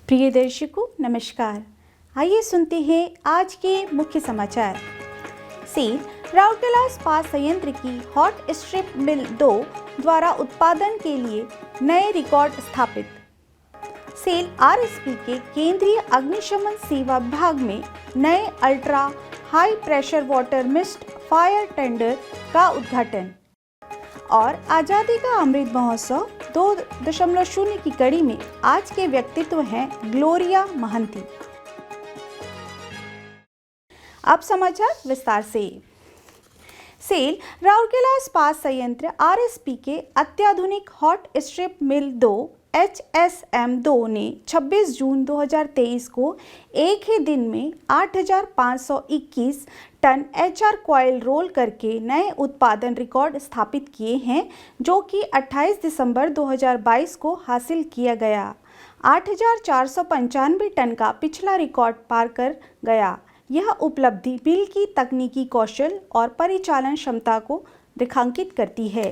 प्रिय दर्शकों नमस्कार। आइए सुनते हैं आज के मुख्य समाचार। सेल राउरकेला इस्पात संयंत्र की हॉट स्ट्रिप मिल 2 द्वारा उत्पादन के लिए नए रिकॉर्ड स्थापित। सेल आरएसपी के केंद्रीय अग्निशमन सेवा विभाग में नए ultra high pressure water mist fire tender का उद्घाटन। और आज़ादी का अमृत महोत्सव 2.0 की कड़ी में आज के व्यक्तित्व हैं ग्लोरिया महंती। अब समाचार विस्तार से। सेल राउरकेला इस्पात संयंत्र आरएसपी के अत्याधुनिक हॉट स्ट्रिप मिल 2 HSM2 ने 26 जून 2023 को एक ही दिन में 8,521 टन HR कॉयल रोल करके नए उत्पादन रिकॉर्ड स्थापित किए हैं, जो कि 28 दिसंबर 2022 को हासिल किया गया। 8,495 टन का पिछला रिकॉर्ड पार कर गया। यह उपलब्धि मिल की तकनीकी कौशल और परिचालन क्षमता को रेखांकित करती है।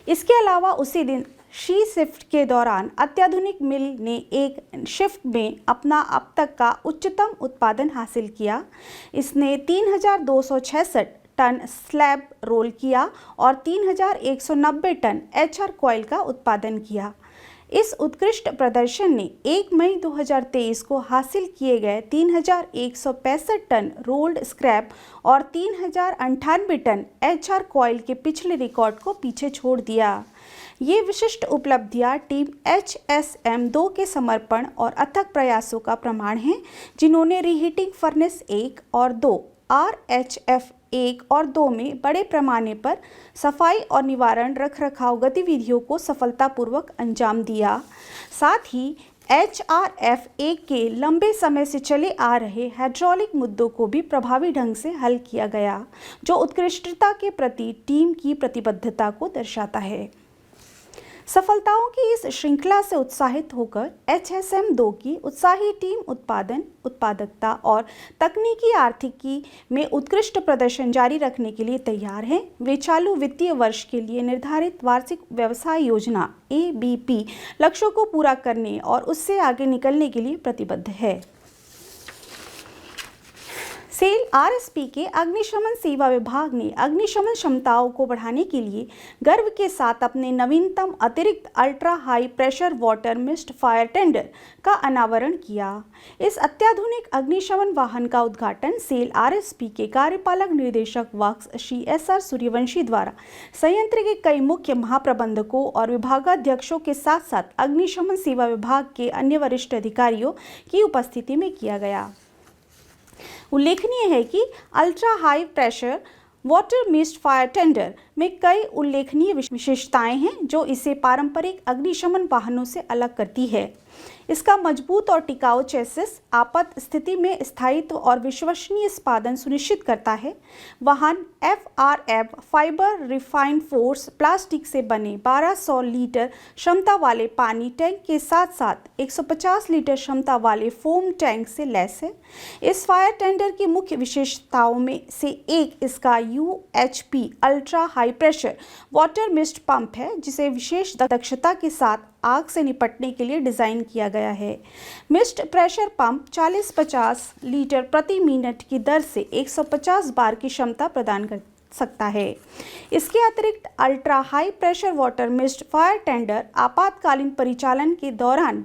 इसके अलावा उसी दिन शी शिफ्ट के दौरान अत्याधुनिक मिल ने एक शिफ्ट में अपना अब तक का उच्चतम उत्पादन हासिल किया। इसने 3,266 टन स्लैब रोल किया और 3,190 टन HR कॉयल का उत्पादन किया। इस उत्कृष्ट प्रदर्शन ने 1 मई 2023 को हासिल किए गए 3,165 टन रोल्ड स्क्रैप और 3,098 टन HR कॉयल के पिछले रिकॉर्ड को पीछे छोड़ दिया। ये विशिष्ट उपलब्धियां टीम HSM2 के समर्पण और अथक प्रयासों का प्रमाण हैं, जिन्होंने रीहीटिंग फर्नेस 1 और 2 RHF 1 और 2 में बड़े पैमाने पर सफाई और निवारण रखरखाव गतिविधियों को सफलतापूर्वक अंजाम दिया। साथ ही HRF 1 के लंबे समय से चले आ रहे हाइड्रोलिक मुद्दों को भी प्रभावी ढंग से हल किया गया, जो उत्कृष्टता के प्रति टीम की प्रतिबद्धता को दर्शाता है। सफलताओं की इस श्रृंखला से उत्साहित होकर HSM2 की उत्साही टीम उत्पादन, उत्पादकता और तकनीकी आर्थिकी में उत्कृष्ट प्रदर्शन जारी रखने के लिए तैयार हैं। वे चालू वित्तीय वर्ष के लिए निर्धारित वार्षिक व्यवसाय योजना ABP लक्ष्यों को पूरा करने और उससे आगे निकलने के लिए प्रतिबद्ध है। सेल आरएसपी के अग्निशमन सेवा विभाग ने अग्निशमन क्षमताओं को बढ़ाने के लिए गर्व के साथ अपने नवीनतम अतिरिक्त ultra high pressure water mist fire tender का अनावरण किया। इस अत्याधुनिक अग्निशमन वाहन का उद्घाटन सेल आरएसपी के कार्यपालक निदेशक वर्क्स श्री SR सूर्यवंशी द्वारा संयंत्र के कई मुख्य महाप्रबंधकों और विभागाध्यक्षों के साथ साथ अग्निशमन सेवा विभाग के अन्य वरिष्ठ अधिकारियों की उपस्थिति में किया गया। उल्लेखनीय है कि ultra high pressure water mist fire tender में कई उल्लेखनीय विशेषताएं हैं, जो इसे पारंपरिक अग्निशमन वाहनों से अलग करती है। इसका मजबूत और टिकाऊ चेसिस आपात स्थिति में स्थायित्व और विश्वसनीय उत्पादन सुनिश्चित करता है। वाहन FRF fibre refined force plastic से बने 1200 लीटर क्षमता वाले पानी टैंक के साथ साथ 150 लीटर क्षमता वाले फोम टैंक से लैस है। इस फायर टेंडर की मुख्य विशेषताओं में से एक इसका UHP ultra high pressure water mist pump है, जिसे विशेष दक्षता के साथ आग से निपटने के लिए डिज़ाइन किया गया है। मिस्ट प्रेशर पंप 40-50 लीटर प्रति मिनट की दर से 150 बार की क्षमता प्रदान कर सकता है। इसके अतिरिक्त ultra high pressure water mist fire tender आपातकालीन परिचालन के दौरान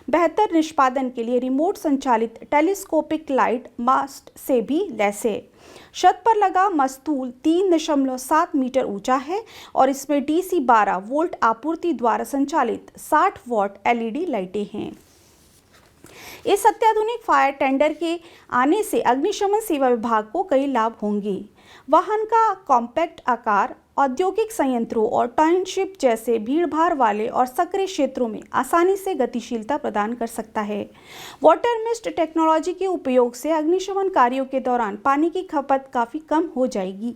बेहतर निष्पादन के लिए रिमोट संचालित टेलीस्कोपिक लाइट मास्ट से भी लैस है। छत पर लगा मस्तूल 3.7 मीटर ऊंचा है और इसमें DC 12 वोल्ट आपूर्ति द्वारा संचालित 60 वॉट LED लाइटें हैं। इस अत्याधुनिक फायर टेंडर के आने से अग्निशमन सेवा विभाग को कई लाभ होंगे। वाहन का कॉम्पैक्ट आकार औद्योगिक संयंत्रों और टाउनशिप जैसे भीड़भाड़ वाले और सक्रिय क्षेत्रों में आसानी से गतिशीलता प्रदान कर सकता है। वाटर मिस्ट टेक्नोलॉजी के उपयोग से अग्निशमन कार्यों के दौरान पानी की खपत काफ़ी कम हो जाएगी।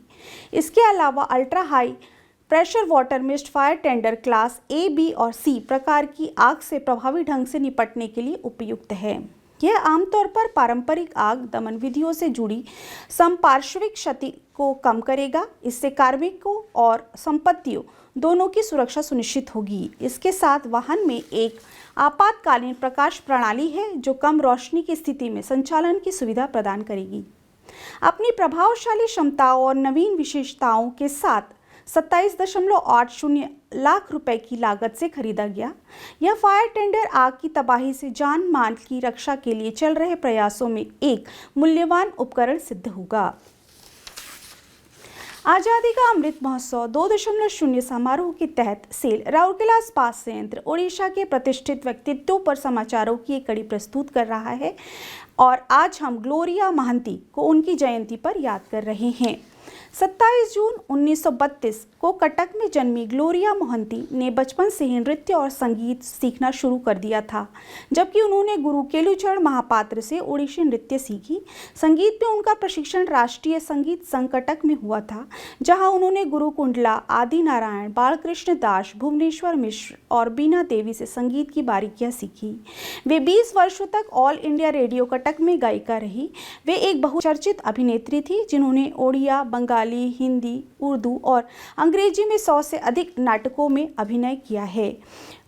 इसके अलावा ultra high pressure water mist fire tender class A, B और C प्रकार की आग से प्रभावी ढंग से निपटने के लिए उपयुक्त है। यह आमतौर पर पारंपरिक आग दमन विधियों से जुड़ी संपार्श्विक क्षति को कम करेगा। इससे कार्मिकों और संपत्तियों दोनों की सुरक्षा सुनिश्चित होगी। इसके साथ वाहन में एक आपातकालीन प्रकाश प्रणाली है जो कम रोशनी की स्थिति में संचालन की सुविधा प्रदान करेगी। अपनी प्रभावशाली क्षमताओं और नवीन विशेषताओं के साथ 27.80 लाख रुपए की लागत से खरीदा गया। यह फायर टेंडर आग की तबाही से जान माल की रक्षा के लिए चल रहे प्रयासों में एक मूल्यवान उपकरण सिद्ध होगा। आज़ादी का अमृत महोत्सव 2.0 समारोह के तहत सेल राउरकेला इस्पात संयंत्र ओडिशा के प्रतिष्ठित व्यक्तित्वों पर समाचारों की एक कड़ी प्रस्तुत कर रहा है और आज हम ग्लोरिया महंती को उनकी जयंती पर याद कर रहे हैं। 27 जून 1932 को कटक में जन्मी ग्लोरिया मोहंती ने बचपन से ही नृत्य और संगीत सीखना शुरू कर दिया था, जबकि उन्होंने गुरु केलुचरण महापात्र से ओडिसी नृत्य सीखी। संगीत में उनका प्रशिक्षण राष्ट्रीय संगीत संघ कटक में हुआ था, जहां उन्होंने गुरु कुंडला, आदि नारायण, बालकृष्ण दास, भुवनेश्वर मिश्र और बीना देवी से संगीत की बारीकियां सीखी। वे 20 वर्षों तक ऑल इंडिया रेडियो कटक में गायिका रही। वे एक बहुचर्चित अभिनेत्री थी जिन्होंने ओडिया, बंगाली, हिंदी, उर्दू और अंग्रेजी में 100 से अधिक नाटकों में अभिनय किया है,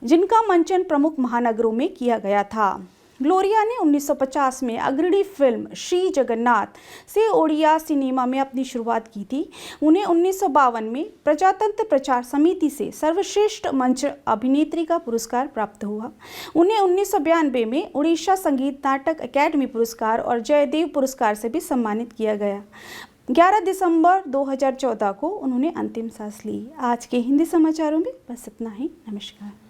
जिनका मंचन प्रमुख महानगरों में किया गया था। ग्लोरिया ने 1950 में अग्रणी फिल्म श्री जगन्नाथ से ओडिया सिनेमा में अपनी शुरुआत की थी। उन्हें 1952 में प्रजातंत्र प्रचार समिति से सर्वश्रेष्ठ मंच अभिनेत्री का पुरस्कार प्राप्त हुआ। उन्हें 1992 में उड़ीसा संगीत नाटक अकादमी पुरस्कार और जयदेव पुरस्कार से भी सम्मानित किया गया। 11 दिसंबर 2014 को उन्होंने अंतिम सांस ली। आज के हिंदी समाचारों में बस इतना ही। नमस्कार।